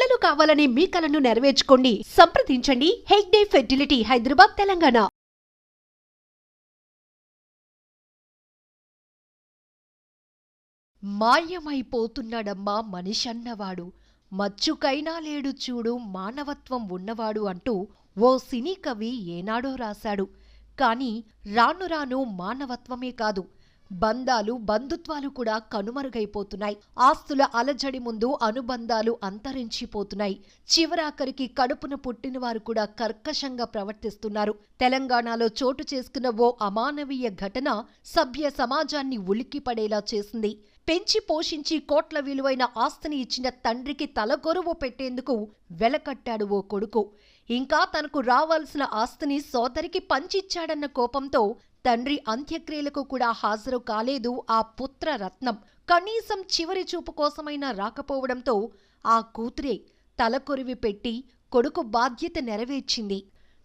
పిల్లలు కావాలని మీ కలను నెరవేర్చుకోండి. సంప్రదించండి హెగ్డే ఫెర్టిలిటీ, హైదరాబాద్, తెలంగాణ. మాయమైపోతున్నాడమ్మా మనిషన్నవాడు, మచ్చుకైనా లేడు చూడు మానవత్వం ఉన్నవాడు అంటూ ఓ సినీ కవి ఏనాడో రాశాడు. కాని రాను రాను మానవత్వమే కాదు, బంధాలు బంధుత్వాలు కూడా కనుమరుగైపోతున్నాయి. ఆస్తుల అలజడి ముందు అనుబంధాలు అంతరించిపోతున్నాయి. చివరాఖరికి కడుపున పుట్టినవారు కూడా కర్కశంగా ప్రవర్తిస్తున్నారు. తెలంగాణలో చోటు చేసుకున్న ఓ అమానవీయ ఘటన సభ్య సమాజాన్ని ఉలిక్కిపడేలా చేసింది. పెంచి పోషించి కోట్ల విలువైన ఆస్తిని ఇచ్చిన తండ్రికి తలగొరువు పెట్టేందుకు వెలకట్టాడు ఓ కొడుకు. ఇంకా తనకు రావాల్సిన ఆస్తిని సోదరికి పంచిచ్చాడన్న కోపంతో తండ్రి అంత్యక్రియలకు కూడా హాజరు కాలేదు ఆ పుత్రరత్నం. కనీసం చివరి చూపు కోసమైనా రాకపోవడంతో ఆ కూతురే తలకొరివి పెట్టి కొడుకు బాధ్యత నెరవేర్చింది.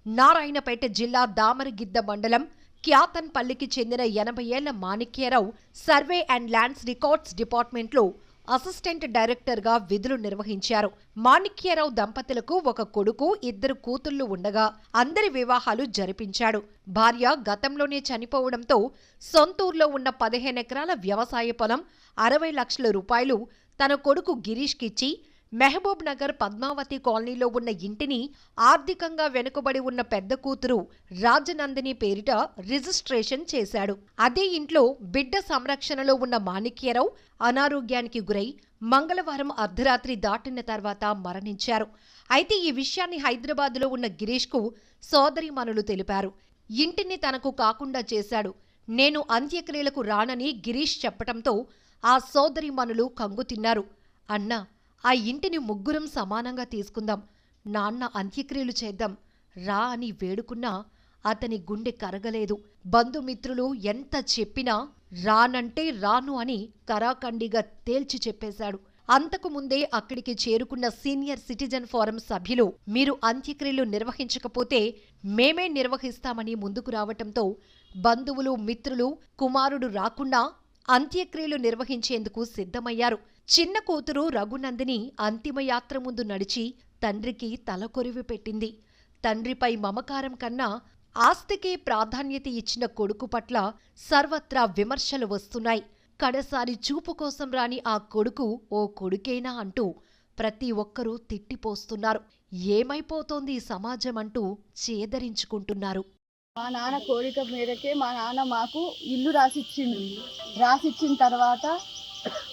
నారాయణపేట జిల్లా దామరగిద్ద మండలం క్యాతన్పల్లికి చెందిన 80 ఏళ్ల Manikya Rao survey and lands records డిపార్ట్మెంట్లో అసిస్టెంట్ డైరెక్టర్గా విధులు నిర్వహించారు. మాణిక్యరావు దంపతులకు ఒక కొడుకు, 2 కూతుళ్లు ఉండగా అందరి వివాహాలు జరిపించాడు. భార్య గతంలోనే చనిపోవడంతో సొంతూరులో ఉన్న 15 ఎకరాల వ్యవసాయ పొలం, 60 లక్షల రూపాయలు తన కొడుకు గిరీష్కిచ్చి మహబూబ్ నగర్ పద్మావతి కాలనీలో ఉన్న ఇంటిని ఆర్థికంగా వెనుకబడి ఉన్న పెద్ద కూతురు రాజనందిని పేరిట రిజిస్ట్రేషన్ చేశాడు. అదే ఇంట్లో బిడ్డ సంరక్షణలో ఉన్న మాణిక్యరావు అనారోగ్యానికి గురై మంగళవారం అర్ధరాత్రి దాటిన తర్వాత మరణించారు. అయితే ఈ విషయాన్ని హైదరాబాద్లో ఉన్న గిరీష్కు సోదరీమణులు తెలిపారు. ఇంటిని తనకు కాకుండా చేశాడు, నేను అంత్యక్రియలకు రానని గిరీష్ చెప్పటంతో ఆ సోదరీమణులు కంగుతిన్నారు. అన్నా, ఆ ఇంటిని ముగ్గురం సమానంగా తీసుకుందాం, నాన్న అంత్యక్రియలు చేద్దాం రా అని వేడుకున్నా అతని గుండె కరగలేదు. బంధుమిత్రులు ఎంత చెప్పినా రానంటే రాను అని కరాఖండిగా తేల్చి చెప్పేశాడు. అంతకుముందే అక్కడికి చేరుకున్న సీనియర్ సిటిజన్ ఫోరం సభ్యులు మీరు అంత్యక్రియలు నిర్వహించకపోతే మేమే నిర్వహిస్తామని ముందుకు రావటంతో బంధువులు మిత్రులు కుమారుడు రాకుండా అంత్యక్రియలు నిర్వహించేందుకు సిద్ధమయ్యారు. చిన్న కూతురు రఘునందిని అంతిమయాత్ర ముందు నడిచి తండ్రికి తలకొరివి పెట్టింది. తండ్రిపై మమకారం కన్నా ఆస్తికే ప్రాధాన్యత ఇచ్చిన కొడుకు పట్ల సర్వత్రా విమర్శలు వస్తున్నాయి. కడసారి చూపు కోసం రాని ఆ కొడుకు ఓ కొడుకేనా అంటూ ప్రతి ఒక్కరూ తిట్టిపోస్తున్నారు. ఏమైపోతోంది ఈ సమాజం అంటూ చేదరించుకుంటున్నారు. మా నాన్న కోరిక మేరకే మా నాన్న మాకు ఇల్లు రాసిచ్చిన తర్వాత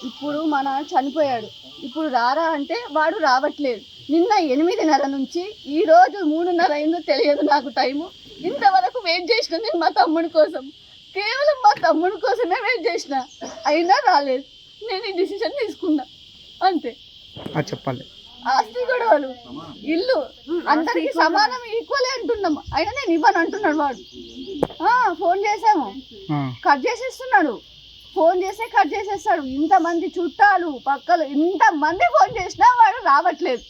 ఇప్పుడు మా నాన్న చనిపోయాడు. ఇప్పుడు రారా అంటే వాడు రావట్లేదు. నిన్న 8:30 నుంచి ఈరోజు 3:30 అయిందో తెలియదు నాకు టైము. ఇంతవరకు వెయిట్ చేసిన నేను మా తమ్ముడి కోసం, కేవలం మా తమ్ముడి కోసమే వెయిట్ చేసిన, అయినా రాలేదు. నేను ఈ డిసిషన్ తీసుకున్నా అంతే. చెప్పాలి, ఆస్తి గొడవలు, ఇల్లు అందరికి సమానం ఈక్వలే అంటున్నాం, అయినా నేను ఇవ్వను అంటున్నాడు వాడు. ఫోన్ చేసాము, కట్ చేసేస్తున్నాడు. ఫోన్ చేస్తే కట్ చేసేస్తాడు. ఇంతమంది చుట్టాలు పక్కలు ఇంతమంది ఫోన్ చేసినా వాడు రావట్లేదు.